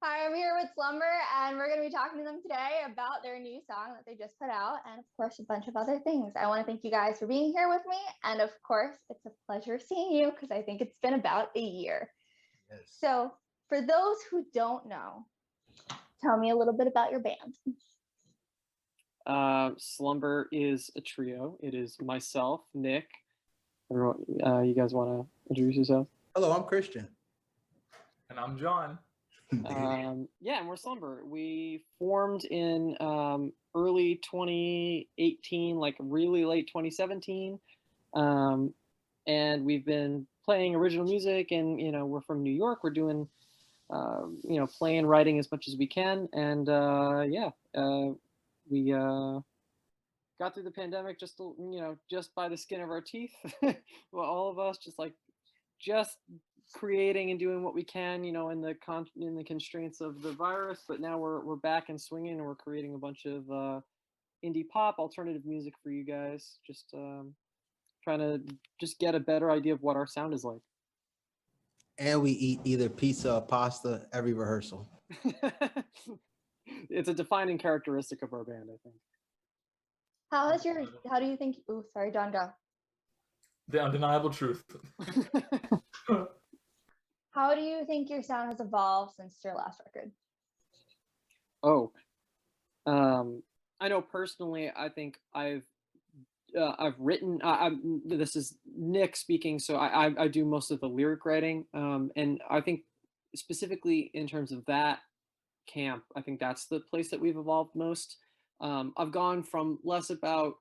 Hi, I'm here with Slumber, and we're going to be talking to them today about their new song that they just put out, and of course, a bunch of other things. I want to thank you guys for being here with me, and of course, it's a pleasure seeing you because I think it's been about a year. Yes. So, for those who don't know, tell me a little bit about your band. Slumber is a trio. It is myself, Nick. Everyone, you guys want to introduce yourselves? Hello, I'm Kristian. And I'm John. Yeah, and we're Slumber. We formed in early 2018, like really late 2017, and we've been playing original music. And we're from New York. We're doing, playing, writing as much as we can, and we got through the pandemic just by the skin of our teeth. Well, all of us just creating and doing what we can, in the constraints of the virus. But now we're back and swinging, and we're creating a bunch of indie pop alternative music for you guys. Just trying to just get a better idea of what our sound is like. And we eat either pizza or pasta every rehearsal. It's a defining characteristic of our band, I think. How do you think, oh, sorry, John, go. The undeniable truth. How do you think your sound has evolved since your last record? I know personally, I think I've written, this is Nick speaking, so I do most of the lyric writing, and I think specifically in terms of that camp, I think that's the place that we've evolved most. I've gone from less about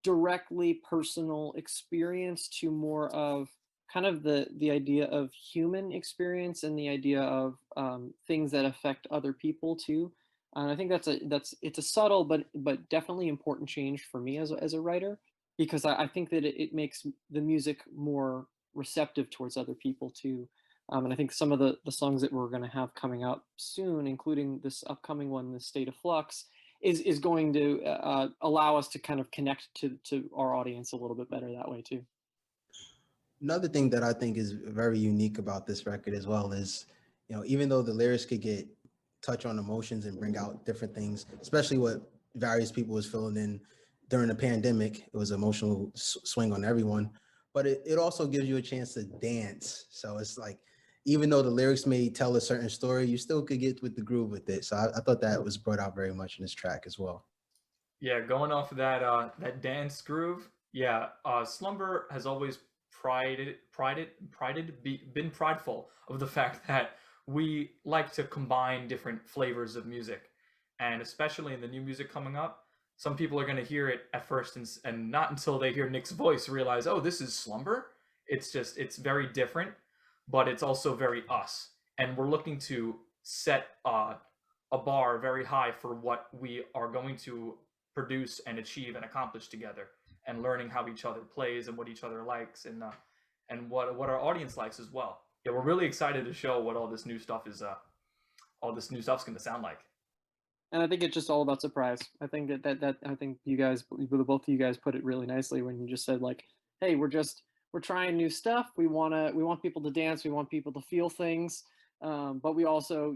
directly personal experience to more of kind of the idea of human experience and the idea of things that affect other people too. And I think it's a subtle but definitely important change for me as a writer, because I think that it makes the music more receptive towards other people too. And I think some of the songs that we're going to have coming up soon, including this upcoming one, The State of Flux, is going to allow us to kind of connect to our audience a little bit better that way too. Another thing that I think is very unique about this record as well is, even though the lyrics could get touch on emotions and bring out different things, especially what various people was feeling in during the pandemic, it was an emotional swing on everyone, but it also gives you a chance to dance. So it's like, even though the lyrics may tell a certain story, you still could get with the groove with it. So I thought that was brought out very much in this track as well. Yeah, going off of that dance groove. Yeah, Slumber has always been prideful of the fact that we like to combine different flavors of music, and especially in the new music coming up, some people are going to hear it at first and not until they hear Nick's voice realize, oh, this is Slumber. It's very different, but it's also very us, and we're looking to set a bar very high for what we are going to produce and achieve and accomplish together, and learning how each other plays and what each other likes, and what our audience likes as well. Yeah, we're really excited to show what all this new stuff's going to sound like. And I think it's just all about surprise. I think that I think both of you guys put it really nicely when you just said, like, hey, we're trying new stuff. We want people to dance. We want people to feel things. But we also,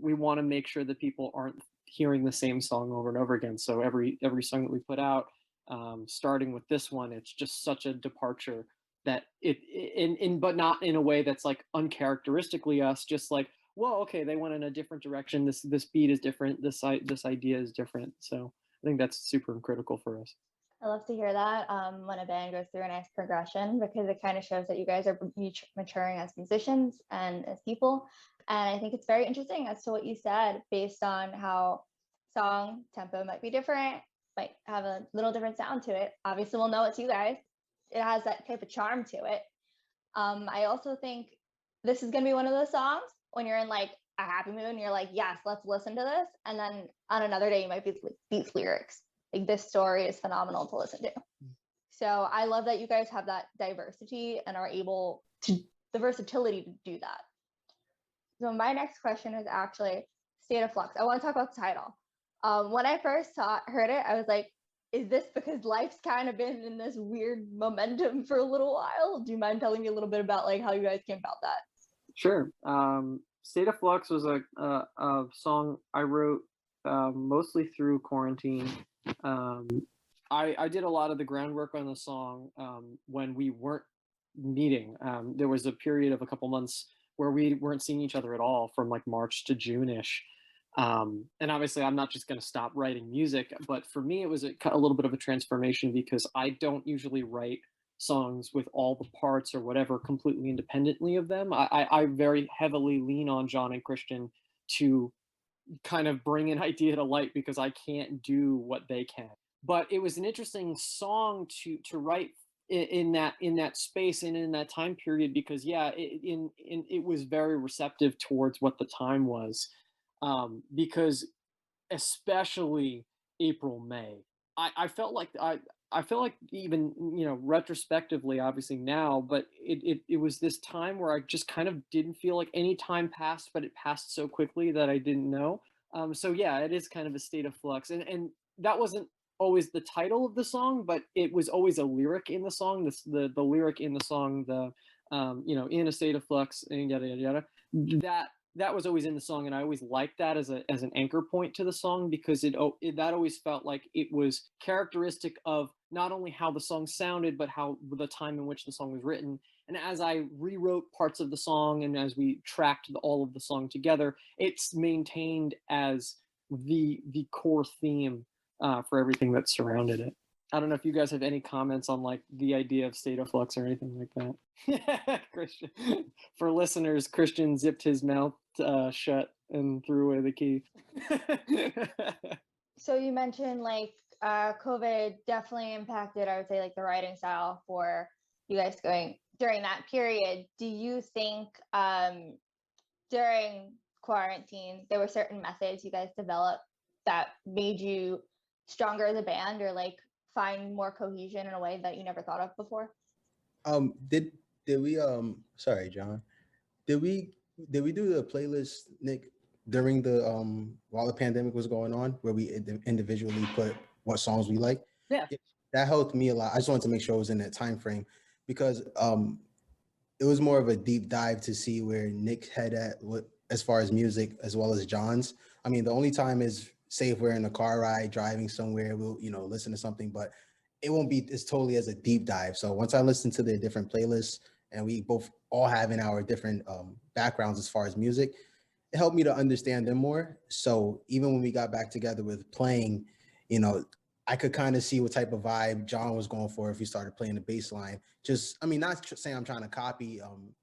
we want to make sure that people aren't hearing the same song over and over again. So every song that we put out, starting with this one, it's just such a departure that but not in a way that's like uncharacteristically us, just like, well, okay, they went in a different direction. This beat is different. This idea is different. So I think that's super critical for us. I love to hear that when a band goes through a nice progression, because it kind of shows that you guys are maturing as musicians and as people. And I think it's very interesting as to what you said, based on how song tempo might be different, might have a little different sound to it. Obviously, we'll know it's you guys. It has that type of charm to it. I also think this is going to be one of those songs when you're in like a happy mood and you're like, yes, let's listen to this. And then on another day, you might be like, these lyrics. Like, this story is phenomenal to listen to. So I love that you guys have that diversity and are able to, the versatility to do that. So my next question is actually State of Flux. I want to talk about the title. When I first heard it, I was like, is this because life's kind of been in this weird momentum for a little while? Do you mind telling me a little bit about like how you guys came about that? Sure. State of Flux was a song I wrote mostly through quarantine. I did a lot of the groundwork on the song when we weren't meeting. There was a period of a couple months where we weren't seeing each other at all from like March to June-ish. And obviously I'm not just going to stop writing music, but for me it was a little bit of a transformation because I don't usually write songs with all the parts or whatever completely independently of them. I very heavily lean on John and Kristian to kind of bring an idea to light because I can't do what they can. But it was an interesting song to write in that space and in that time period because yeah, it was very receptive towards what the time was, because especially April, May, I felt like I feel like even retrospectively, obviously now, but it was this time where I just kind of didn't feel like any time passed, but it passed so quickly that I didn't know. So yeah, it is kind of a state of flux, and that wasn't always the title of the song, but it was always a lyric in the song. The lyric in the song, in a state of flux and yada yada yada. That was always in the song, and I always liked that as an anchor point to the song because that always felt like it was characteristic of not only how the song sounded, but how the time in which the song was written. And as I rewrote parts of the song and as we tracked all of the song together, it's maintained as the core theme for everything that surrounded it. I don't know if you guys have any comments on like the idea of state of flux or anything like that. Kristian, for listeners, Kristian zipped his mouth shut and threw away the key. So you mentioned like COVID definitely impacted, I would say, like the writing style for you guys going during that period. Do you think during quarantine there were certain methods you guys developed that made you stronger as a band or like find more cohesion in a way that you never thought of before? Did we sorry, John. Did we do the playlist, Nick, during the while the pandemic was going on, where we individually put what songs we like? Yeah. That helped me a lot. I just wanted to make sure it was in that time frame because it was more of a deep dive to see where Nick had at what as far as music as well as John's. I mean, the only time is say if we're in a car ride driving somewhere, we'll listen to something, but it won't be as totally as a deep dive. So once I listened to their different playlists and we both all having our different backgrounds as far as music, it helped me to understand them more. So even when we got back together with playing, I could kind of see what type of vibe John was going for if he started playing the bass line. Just, I mean, not saying I'm trying to copy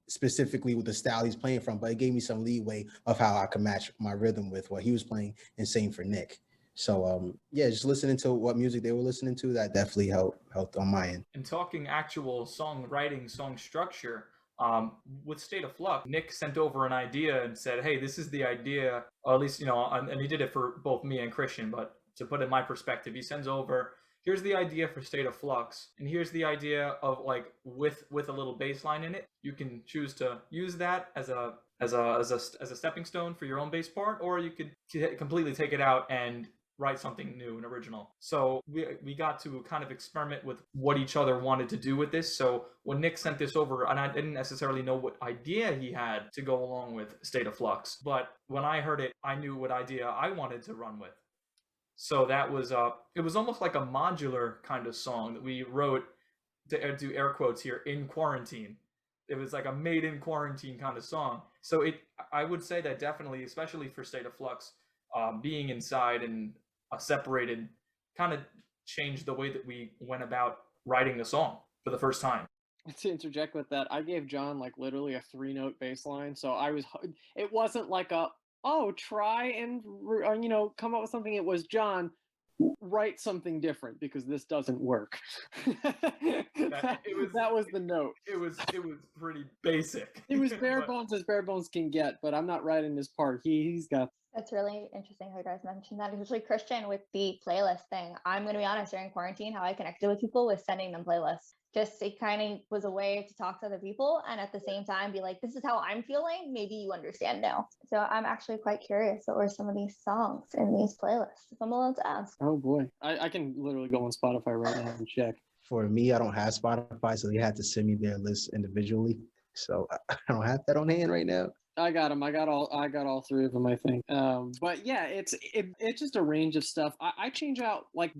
specifically with the style he's playing from, but it gave me some leeway of how I could match my rhythm with what he was playing, and same for Nick. So yeah, just listening to what music they were listening to, that definitely helped on my end. And talking actual songwriting, song structure, with State of Flux, Nick sent over an idea and said, hey, this is the idea, or at least, and he did it for both me and Kristian, but to put in my perspective, he sends over, here's the idea for State of Flux, and here's the idea of like with a little bass line in it. You can choose to use that as a stepping stone for your own bass part, or you could completely take it out and write something new and original. So we got to kind of experiment with what each other wanted to do with this. So when Nick sent this over, and I didn't necessarily know what idea he had to go along with State of Flux, but when I heard it, I knew what idea I wanted to run with. So that was it was almost like a modular kind of song that we wrote, to do air quotes here, in quarantine. It was like a made in quarantine kind of song. So I would say that definitely, especially for State of Flux, being inside and separated kind of changed the way that we went about writing the song for the first time. To interject with that, I gave John like literally a 3-note bass line, so it wasn't like try and come up with something. It was, John, write something different because this doesn't work. That was the note. It was pretty basic. It was bare bones as bare bones can get, but I'm not writing this part. He's got. That's really interesting how you guys mentioned that, especially Kristian with the playlist thing. I'm going to be honest, during quarantine, how I connected with people was sending them playlists. Just it kind of was a way to talk to other people and at the same time be like, this is how I'm feeling. Maybe you understand now. So I'm actually quite curious what were some of these songs in these playlists, if I'm allowed to ask. Oh boy. I can literally go on Spotify right now and check. For me, I don't have Spotify, so they had to send me their list individually. So I don't have that on hand right now. I got them. I got all three of them, I think. But yeah, it's just a range of stuff. I change out like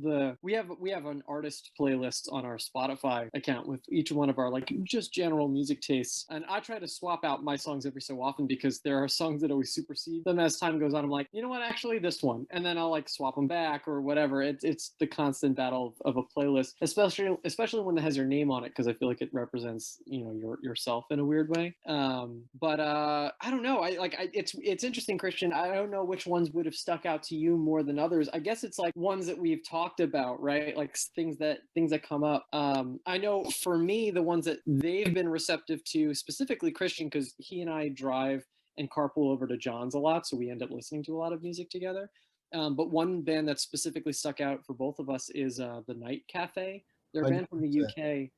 we have an artist playlist on our Spotify account with each one of our like just general music tastes, and I try to swap out my songs every so often because there are songs that always supersede them as time goes on. I'm like, you know what, actually this one, and then I'll like swap them back or whatever. It's the constant battle of a playlist, especially when it has your name on it, because I feel like it represents yourself in a weird way. But I don't know. It's interesting, Kristian. I don't know which ones would have stuck out to you more than others. I guess it's like ones that we've talked about, right? Like things that come up. I know for me, the ones that they've been receptive to, specifically Kristian, because he and I drive and carpool over to John's a lot, so we end up listening to a lot of music together. But one band that specifically stuck out for both of us is the Night Cafe. They're a band from the UK.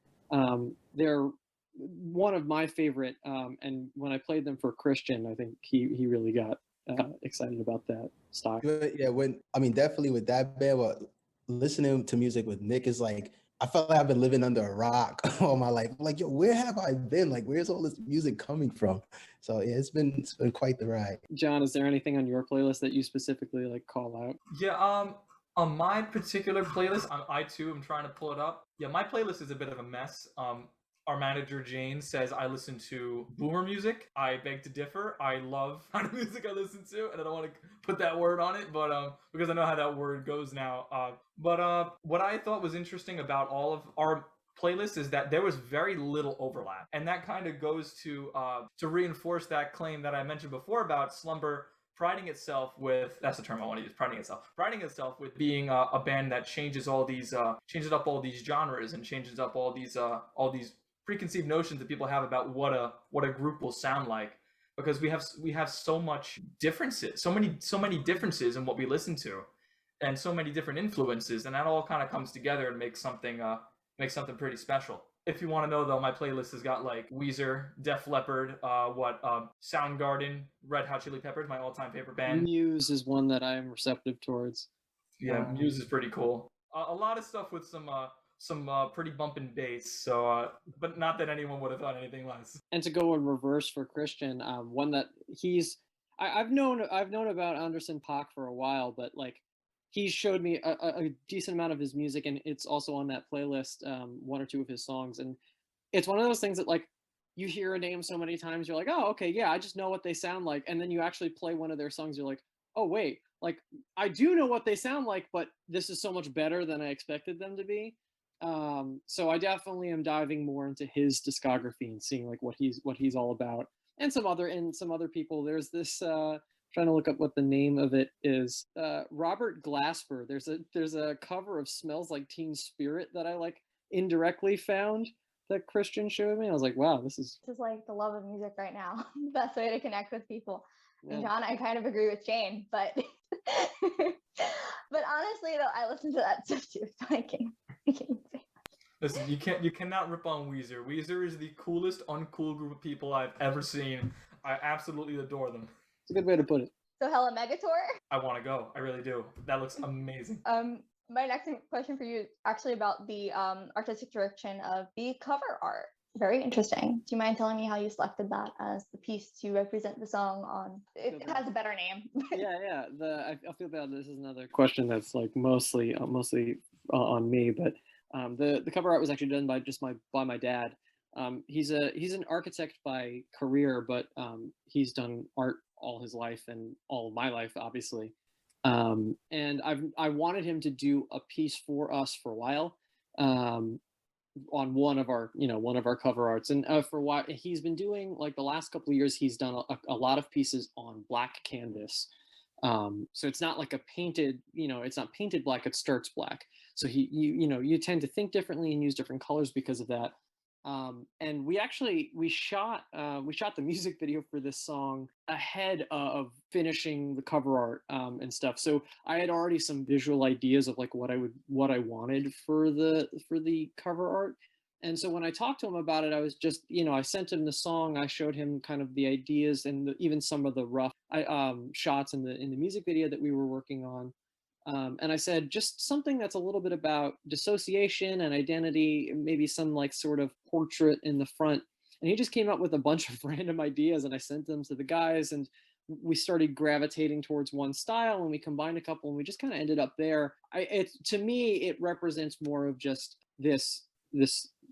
They're one of my favorite, and when I played them for Kristian, I think he really got excited about that style. Yeah, definitely with that band, but listening to music with Nick is like, I felt like I've been living under a rock all my life. Like, yo, where have I been? Like, where's all this music coming from? So yeah, it's been quite the ride. John, is there anything on your playlist that you specifically like call out? Yeah, on my particular playlist, I too am trying to pull it up. Yeah, my playlist is a bit of a mess. Our manager Jane says I listen to boomer music. I beg to differ. I love the kind of music I listen to, and I don't want to put that word on it, but because I know how that word goes now. But what I thought was interesting about all of our playlist is that there was very little overlap, and that kind of goes to reinforce that claim that I mentioned before about Slumber priding itself with, that's the term I want to use, priding itself with being a band that changes up all these genres and changes up all these preconceived notions that people have about what a group will sound like, because we have so much differences, so many differences in what we listen to, and so many different influences, and that all kind of comes together and makes something pretty special. If you want to know, though, my playlist has got like Weezer, Def Leppard, Soundgarden, Red Hot Chili Peppers, my all-time favorite band. Muse is one that I am receptive towards. Yeah, Muse is pretty cool. A lot of stuff with some pretty bumping bass. So, but not that anyone would have thought anything less. And to go in reverse for Kristian, one that I've known about Anderson .Paak for a while, but like he showed me a decent amount of his music, and it's also on that playlist, one or two of his songs. And it's one of those things that like you hear a name so many times, you're like, oh, okay, yeah, I just know what they sound like. And then you actually play one of their songs, you're like, oh, wait, like I do know what they sound like, but this is so much better than I expected them to be. So I definitely am diving more into his discography and seeing like what he's all about. And some other people. There's this trying to look up what the name of it is. Robert Glasper. There's a cover of Smells Like Teen Spirit that I like indirectly found that Kristian showed me. I was like, wow, this is like the love of music right now. The best way to connect with people. Yeah. And John, I kind of agree with Jane, but but honestly though, I listen to that stuff too, so I can't say that. Listen, you cannot rip on Weezer. Weezer is the coolest uncool group of people I've ever seen. I absolutely adore them. It's a good way to put it. So Hella Megatour? I want to go. I really do. That looks amazing. My next question for you is actually about the artistic direction of the cover art. Very interesting. Do you mind telling me how you selected that as the piece to represent the song on? It has a better name. Yeah. I feel bad. This is another question that's like mostly on me, but the cover art was actually done by my dad. He's an architect by career, but he's done art all his life and all of my life, obviously. And I wanted him to do a piece for us for a while. On one of our cover arts, and for what he's been doing, like the last couple of years, he's done a lot of pieces on black canvas. So it's not like a painted, it's not painted black, it's starts black. So you tend to think differently and use different colors because of that. And we shot the music video for this song ahead of finishing the cover art and stuff. So I had already some visual ideas of like what I wanted for the cover art. And so when I talked to him about it, I was just, I sent him the song, I showed him kind of the ideas and even some of the rough shots in the music video that we were working on. And I said, just something that's a little bit about dissociation and identity, maybe some like sort of portrait in the front. And he just came up with a bunch of random ideas, and I sent them to the guys, and we started gravitating towards one style, and we combined a couple, and we just kind of ended up there. To me, it represents more of just these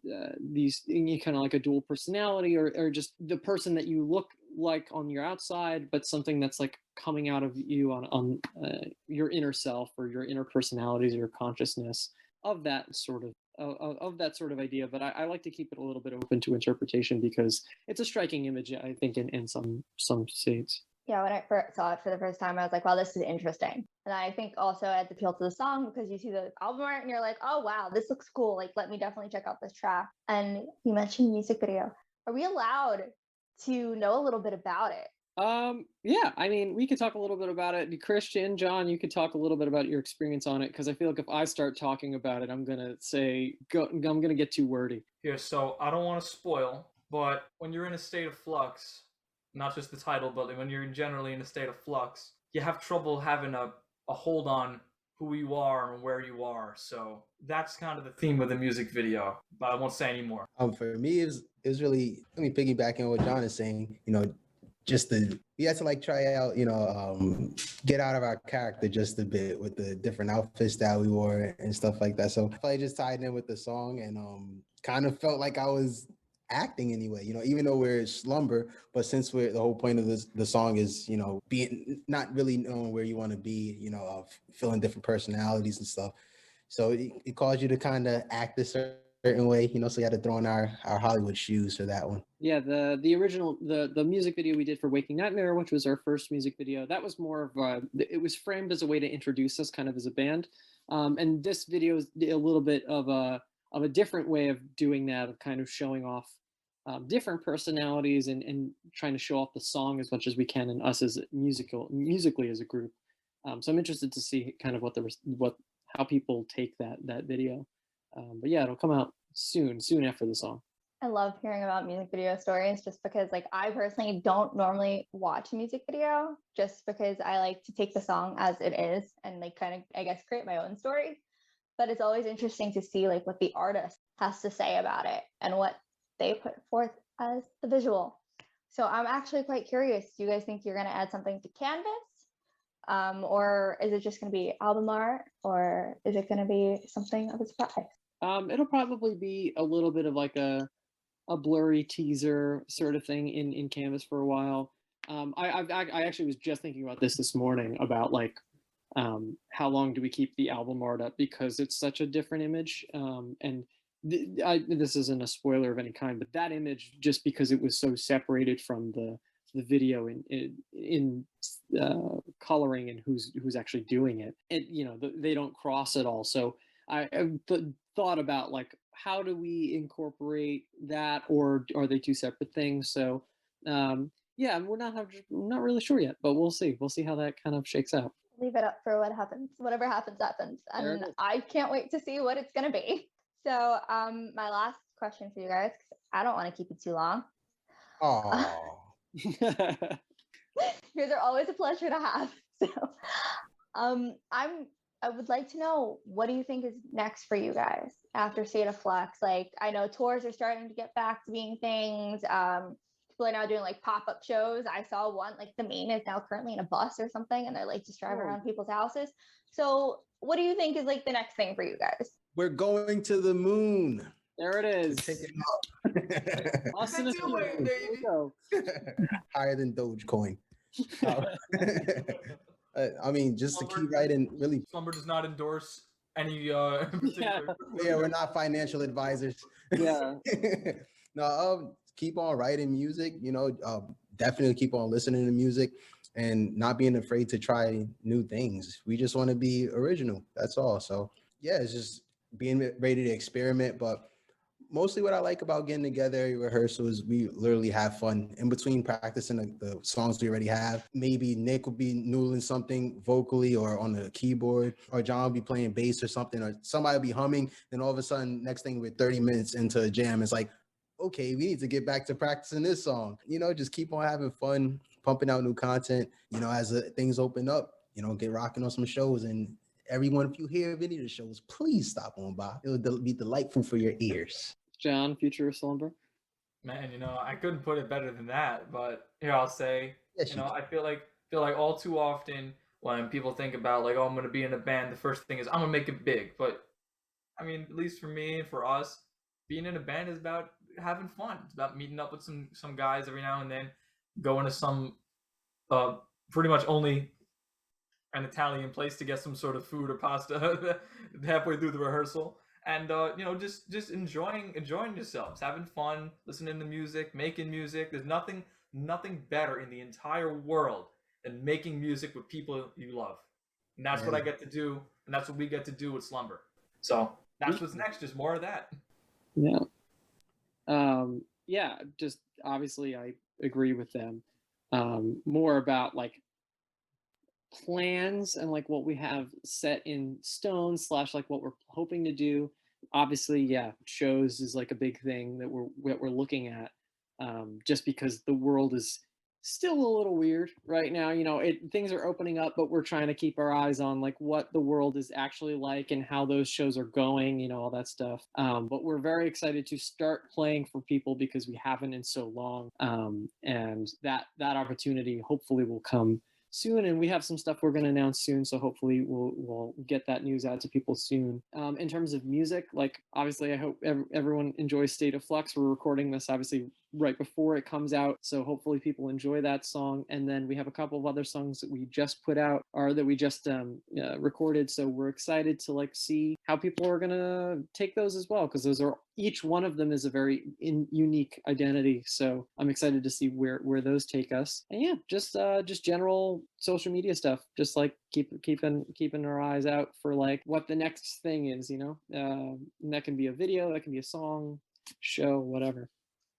kind of like a dual personality, or just the person that you look like on your outside, but something that's like coming out of you on your inner self, or your inner personalities, or your consciousness of that sort of idea. But I like to keep it a little bit open to interpretation, because it's a striking image, I think, in some states. Yeah, when I first saw it for the first time, I was like, wow, this is interesting. And I think also adds appeal to the song, because you see the album art and you're like, oh, wow, this looks cool. Like, let me definitely check out this track. And you mentioned music video. Are we allowed to know a little bit about it? Yeah, I mean, we could talk a little bit about it. Kristian, John, you could talk a little bit about your experience on it, because I feel like if I start talking about it, I'm gonna get too wordy. Here, so I don't want to spoil, but when you're in a state of flux, not just the title, but when you're generally in a state of flux, you have trouble having a hold on who you are and where you are. So that's kind of the theme of the music video, but I won't say any more. For me, it was really, let me piggyback on what John is saying, we had to like try out, get out of our character just a bit with the different outfits that we wore and stuff like that. So I just tied in with the song, and kind of felt like I was acting anyway, even though we're slumber, but since the whole point of the song is, being not really knowing where you want to be, of feeling different personalities and stuff. So it caused you to kind of act a certain way, so you had to throw in our Hollywood shoes for that one. Yeah, the original the music video we did for Waking Nightmare, which was our first music video, that was more of it was framed as a way to introduce us kind of as a band. And this video is a little bit of a different way of doing that, of kind of showing off different personalities, and trying to show off the song as much as we can, and us as musically as a group. So I'm interested to see kind of how people take that video. But yeah, it'll come out soon after the song. I love hearing about music video stories, just because like I personally don't normally watch a music video, just because I like to take the song as it is and like kind of, I guess, create my own story. But it's always interesting to see like what the artist has to say about it and what they put forth as the visual. So I'm actually quite curious. Do you guys think you're going to add something to Canvas? Or is it just going to be album art, or is it going to be something of a surprise? It'll probably be a little bit of like a blurry teaser sort of thing in Canvas for a while. I actually was just thinking about this morning, about like how long do we keep the album art up, because it's such a different image. And this isn't a spoiler of any kind, but that image, just because it was so separated from the video in coloring and who's actually doing it, they don't cross at all. So I thought about like, how do we incorporate that, or are they two separate things? So yeah, we're not really sure yet, but we'll see how that kind of shakes out. Leave it up for what happens. Whatever happens, and I can't wait to see what it's gonna be. So my last question for you guys, because I don't want to keep it too long. Oh. You guys are always a pleasure to have. So I would like to know, what do you think is next for you guys after State of Flux? Like, I know tours are starting to get back to being things. People are now doing like pop-up shows. I saw one, like the main is now currently in a bus or something, and they're like just driving around people's houses. So what do you think is like the next thing for you guys? We're going to the moon. There it is. Austin is away, baby. Higher than Dogecoin. I mean, just Slumber, to keep writing, really. Slumber does not endorse any Yeah, we're not financial advisors. Yeah. No, keep on writing music, definitely keep on listening to music and not being afraid to try new things. We just want to be original. That's all. So yeah, it's just being ready to experiment. But mostly what I like about getting together at rehearsal is we literally have fun in between practicing the songs we already have. Maybe Nick will be noodling something vocally or on the keyboard, or John will be playing bass or something, or somebody will be humming. Then all of a sudden, next thing, we're 30 minutes into a jam. It's like, okay, we need to get back to practicing this song. Just keep on having fun, pumping out new content, as things open up, get rocking on some shows. And everyone, if you hear of any of the shows, please stop on by. It'll be delightful for your ears. John, future of Slumber? Man, I couldn't put it better than that. But here I'll say, Yes, you can. I feel like all too often when people think about like, oh, I'm gonna be in a band, the first thing is I'm gonna make it big. But I mean, at least for me and for us, being in a band is about having fun. It's about meeting up with some guys every now and then, going to some uh pretty much only an Italian place to get some sort of food or pasta halfway through the rehearsal, and just enjoying yourselves, having fun, listening to music, making music. There's nothing better in the entire world than making music with people you love, and that's what I Man. get to do, and that's what we get to do with Slumber. So that's what's next, just more of that. Yeah. Yeah, just obviously I agree with them. More about like plans and like what we have set in stone slash like what we're hoping to do. Obviously, yeah, shows is like a big thing that we're looking at. Just because the world is still a little weird right now. Things are opening up, but we're trying to keep our eyes on like what the world is actually like and how those shows are going, all that stuff. But we're very excited to start playing for people because we haven't in so long. And that opportunity hopefully will come soon, and we have some stuff we're going to announce soon, so hopefully we'll get that news out to people soon. In terms of music, like obviously I hope everyone enjoys State of Flux. We're recording this obviously right before it comes out, so hopefully people enjoy that song. And then we have a couple of other songs that we just put out or that we just recorded, so we're excited to like see how people are going to take those as well, because those are, each one of them is a very unique identity, so I'm excited to see where those take us. And yeah, just general social media stuff, just like keeping our eyes out for like what the next thing is, and that can be a video, that can be a song, show, whatever.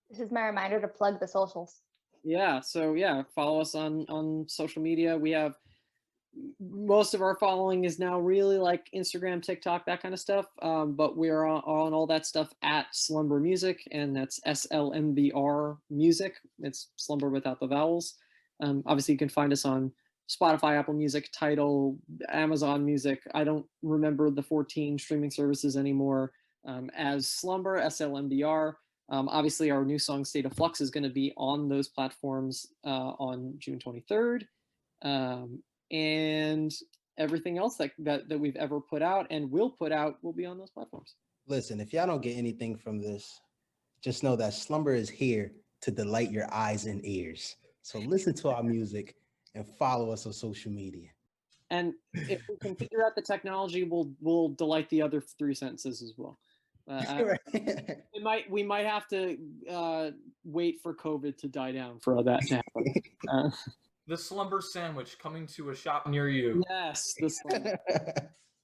This is my reminder to plug the socials. Yeah, so yeah, follow us on social media. We have most of our following is now really like Instagram, TikTok, that kind of stuff. But we're on all that stuff at Slumber Music, and that's SLMBR Music. It's Slumber without the vowels. Obviously, you can find us on Spotify, Apple Music, Tidal, Amazon Music. I don't remember the 14 streaming services anymore. As Slumber, SLMBR. Obviously, our new song State of Flux is going to be on those platforms on June 23rd. And everything else that we've ever put out and will put out will be on those platforms. Listen, if y'all don't get anything from this, just know that Slumber is here to delight your eyes and ears. So listen to our music and follow us on social media. And if we can figure out the technology, we'll delight the other 3 sentences as well. We might have to wait for COVID to die down for that to happen. The Slumber Sandwich coming to a shop near you. Yes, the Slumber.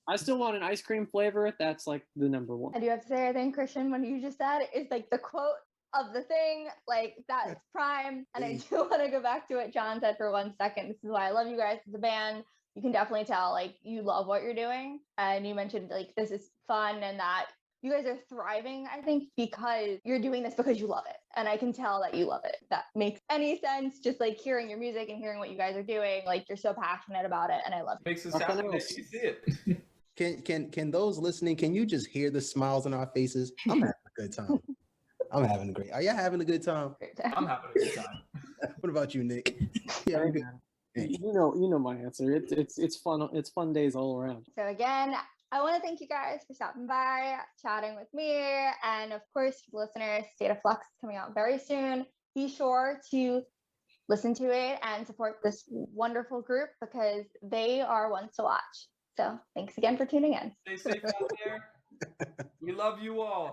I still want an ice cream flavor. That's like the number one. I do have to say, I think, Kristian, when you just said it, is like the quote of the thing, like that's prime. And I do want to go back to what John said for 1 second. This is why I love you guys as a band. You can definitely tell like you love what you're doing. And you mentioned like this is fun and that you guys are thriving, I think, because you're doing this because you love it. And I can tell that you love it. That makes any sense. Just like hearing your music and hearing what you guys are doing, like you're so passionate about it. And I love it. Makes us happy that you see it. Can those listening, can you just hear the smiles on our faces? I'm having a good time. I'm having a great. Are y'all having a good time? I'm having a good time. What about you, Nick? Yeah, you know my answer. It's fun. It's fun days all around. So again, I want to thank you guys for stopping by, chatting with me, and of course, for the listeners, State of Flux is coming out very soon. Be sure to listen to it and support this wonderful group because they are ones to watch. So thanks again for tuning in. Stay safe out there. We love you all.